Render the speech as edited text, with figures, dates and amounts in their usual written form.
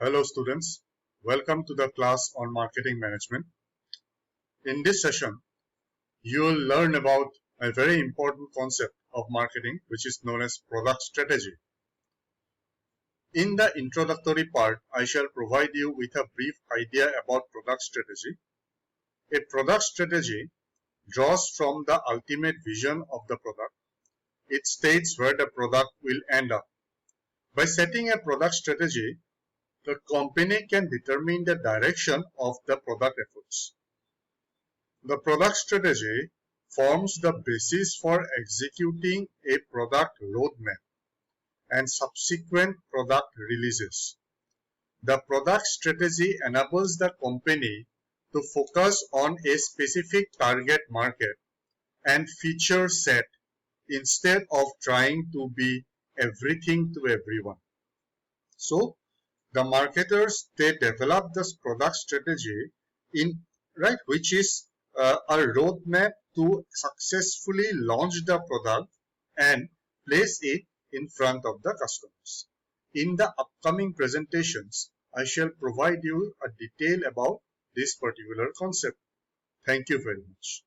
Hello students, welcome to the class on marketing management. In this session, you will learn about a very important concept of marketing which is known as product strategy. In the introductory part, I shall provide you with a brief idea about product strategy. A product strategy draws from the ultimate vision of the product. It states where the product will end up. By setting a product strategy, the company can determine the direction of the product efforts. The product strategy forms the basis for executing a product roadmap and subsequent product releases. The product strategy enables the company to focus on a specific target market and feature set instead of trying to be everything to everyone. So, the marketers, they develop this product strategy which is a roadmap to successfully launch the product and place it in front of the customers. In the upcoming presentations, I shall provide you a detail about this particular concept. Thank you very much.